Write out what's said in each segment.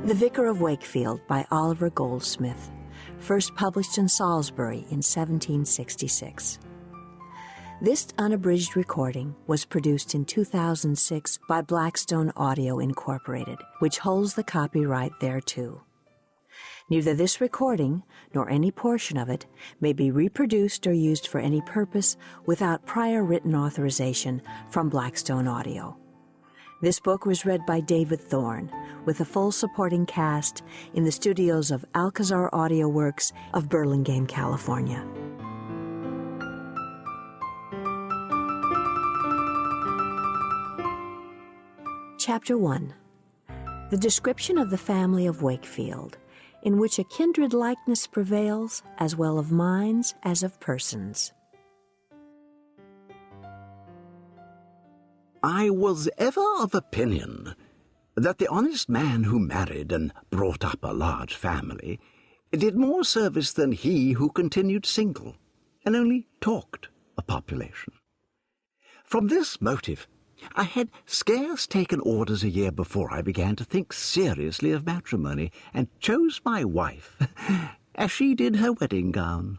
The Vicar of Wakefield by Oliver Goldsmith, first published in Salisbury in 1766. This unabridged recording was produced in 2006 by Blackstone Audio Incorporated, which holds the copyright thereto. Neither this recording nor any portion of it may be reproduced or used for any purpose without prior written authorization from Blackstone Audio. This book was read by David Thorn, with a full supporting cast in the studios of Alcazar Audioworks of Burlingame, California. Chapter 1. The description of the family of Wakefield, in which a kindred likeness prevails, as well of minds as of persons. I was ever of opinion that the honest man who married and brought up a large family did more service than he who continued single and only talked a population. From this motive, I had scarce taken orders a year before I began to think seriously of matrimony, and chose my wife as she did her wedding gown,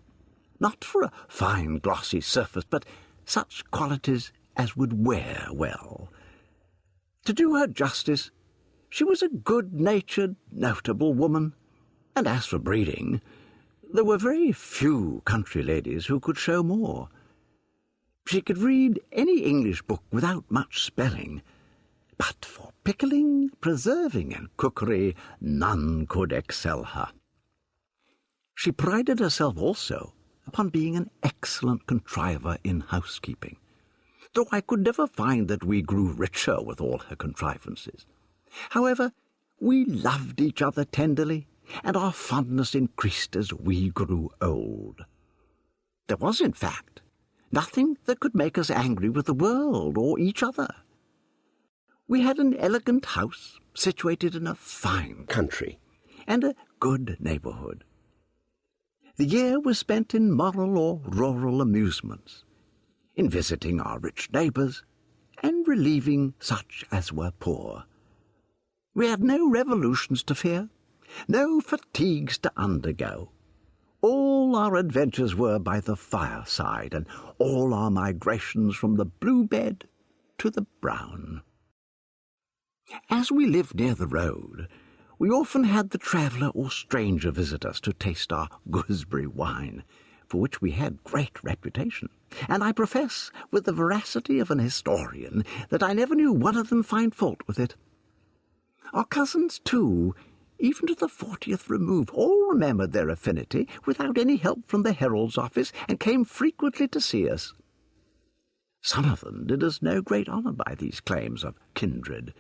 not for a fine glossy surface, but such qualities as would wear well. To do her justice, she was a good-natured, notable woman, and as for breeding, there were very few country ladies who could show more. She could read any English book without much spelling, but for pickling, preserving, and cookery, none could excel her. She prided herself also upon being an excellent contriver in housekeeping, though I could never find that we grew richer with all her contrivances. However, we loved each other tenderly, and our fondness increased as we grew old. There was, in fact, nothing that could make us angry with the world or each other. We had an elegant house situated in a fine country, and a good neighbourhood. The year was spent in moral or rural amusements, in visiting our rich neighbours, and relieving such as were poor. We had no revolutions to fear, no fatigues to undergo. All our adventures were by the fireside, and all our migrations from the blue bed to the brown. As we lived near the road, we often had the traveller or stranger visit us to taste our gooseberry wine, for which we had great reputation, and I profess, with the veracity of an historian, that I never knew one of them find fault with it. Our cousins, too, even to the 40th remove, all remembered their affinity without any help from the herald's office, and came frequently to see us. Some of them did us no great honour by these claims of kindred,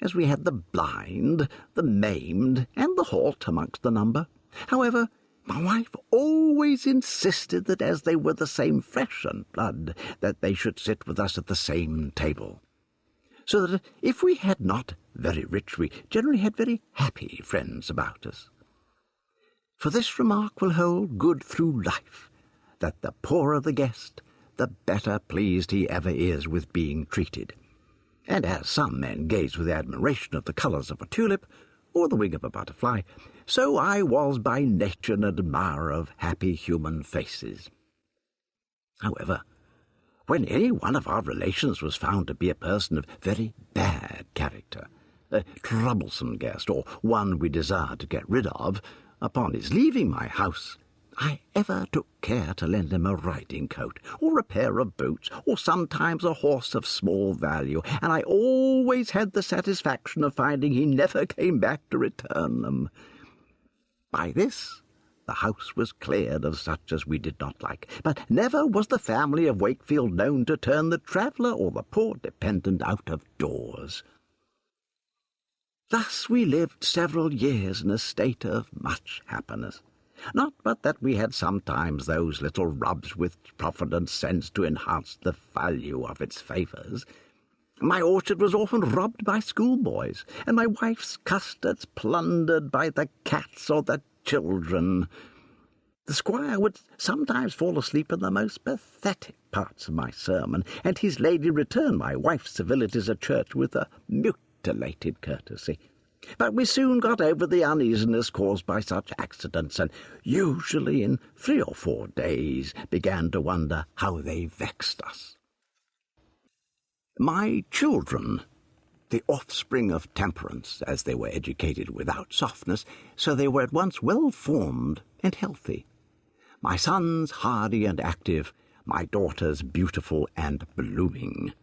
as we had the blind, the maimed, and the halt amongst the number. However, my wife always insisted that as they were the same flesh and blood, that they should sit with us at the same table, so that if we had not very rich, we generally had very happy friends about us. For this remark will hold good through life, that the poorer the guest, the better pleased he ever is with being treated. And as some men gaze with admiration at the colours of a tulip, or the wing of a butterfly, so I was by nature an admirer of happy human faces. However, when any one of our relations was found to be a person of very bad character, a troublesome guest, or one we desired to get rid of, upon his leaving my house, I ever took care to lend him a riding-coat, or a pair of boots, or sometimes a horse of small value, and I always had the satisfaction of finding he never came back to return them. By this, the house was cleared of such as we did not like, but never was the family of Wakefield known to turn the traveller or the poor dependent out of doors. Thus we lived several years in a state of much happiness. Not but that we had sometimes those little rubs which Providence sends to enhance the value of its favours. My orchard was often robbed by schoolboys, and my wife's custards plundered by the cats or the children. The squire would sometimes fall asleep in the most pathetic parts of my sermon, and his lady returned my wife's civilities at church with a mutilated courtesy. But we soon got over the uneasiness caused by such accidents, and usually in 3 or 4 days began to wonder how they vexed us. My children, the offspring of temperance, as they were educated without softness, so they were at once well-formed and healthy. My sons hardy and active, my daughters beautiful and blooming.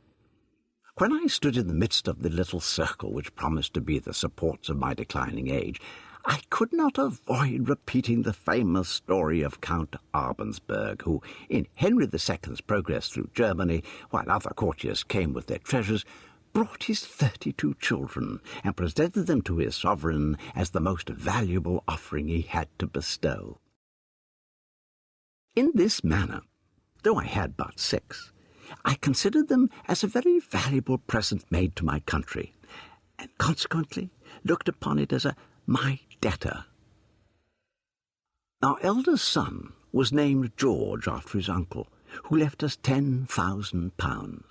When I stood in the midst of the little circle which promised to be the supports of my declining age, I could not avoid repeating the famous story of Count Abensberg, who, in Henry II's progress through Germany, while other courtiers came with their treasures, brought his 32 children, and presented them to his sovereign as the most valuable offering he had to bestow. In this manner, though I had but 6, I considered them as a very valuable present made to my country, and consequently looked upon it as my debtor. Our eldest son was named George after his uncle, who left us £10,000.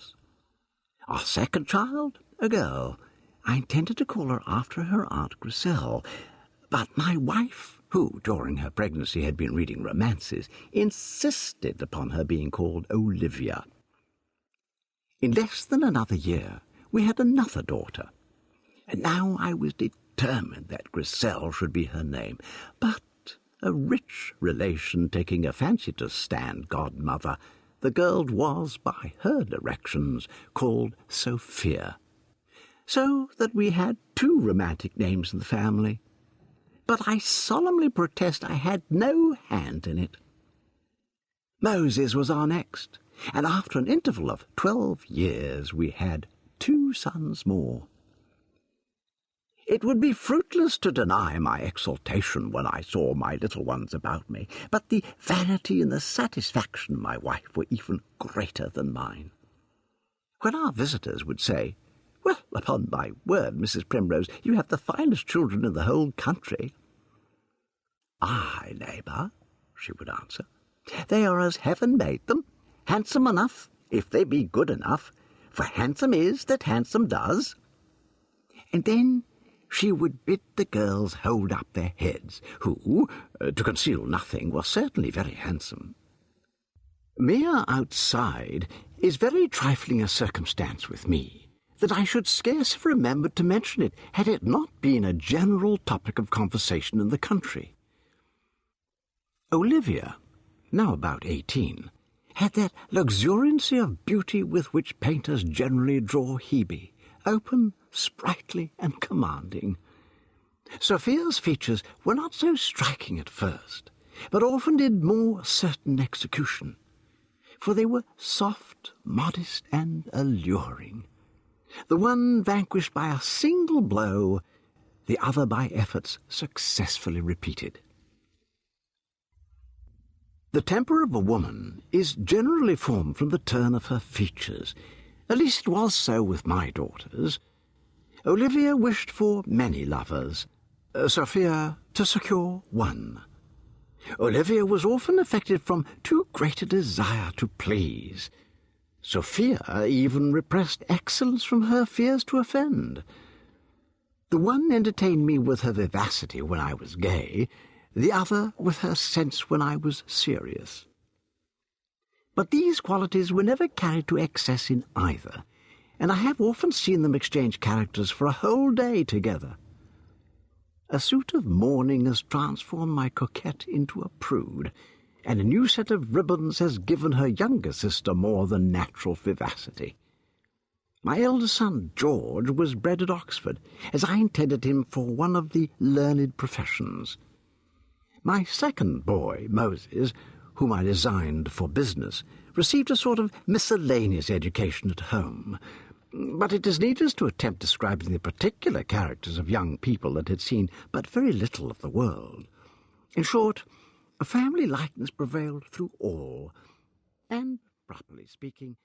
Our second child, a girl, I intended to call her after her Aunt Griselle, but my wife, who during her pregnancy had been reading romances, insisted upon her being called Olivia. In less than another year, we had another daughter, and now I was determined that Griselle should be her name, but a rich relation taking a fancy to stand godmother, the girl was, by her directions, called Sophia, so that we had 2 romantic names in the family. But I solemnly protest I had no hand in it. Moses was our next, and after an interval of 12 years we had 2 sons more. It would be fruitless to deny my exultation when I saw my little ones about me, but the vanity and the satisfaction of my wife were even greater than mine. When our visitors would say, "Well, upon my word, Mrs. Primrose, you have the finest children in the whole country," "Aye, neighbour," she would answer, "they are as heaven made them, handsome enough, if they be good enough, for handsome is that handsome does." And then she would bid the girls hold up their heads, who, to conceal nothing, were certainly very handsome. Mere outside is very trifling a circumstance with me, that I should scarce have remembered to mention it, had it not been a general topic of conversation in the country. Olivia, now about 18, had that luxuriancy of beauty with which painters generally draw Hebe, open, sprightly, and commanding. Sophia's features were not so striking at first, but often did more certain execution, for they were soft, modest, and alluring, the one vanquished by a single blow, the other by efforts successfully repeated. The temper of a woman is generally formed from the turn of her features. At least it was so with my daughters. Olivia wished for many lovers, Sophia to secure one. Olivia was often affected from too great a desire to please. Sophia even repressed excellence from her fears to offend. The one entertained me with her vivacity when I was gay, the other with her sense when I was serious. But these qualities were never carried to excess in either, and I have often seen them exchange characters for a whole day together. A suit of mourning has transformed my coquette into a prude, and a new set of ribbons has given her younger sister more than natural vivacity. My eldest son, George, was bred at Oxford, as I intended him for one of the learned professions. My second boy, Moses, whom I designed for business, received a sort of miscellaneous education at home, but it is needless to attempt describing the particular characters of young people that had seen but very little of the world. In short, a family likeness prevailed through all, and, properly speaking,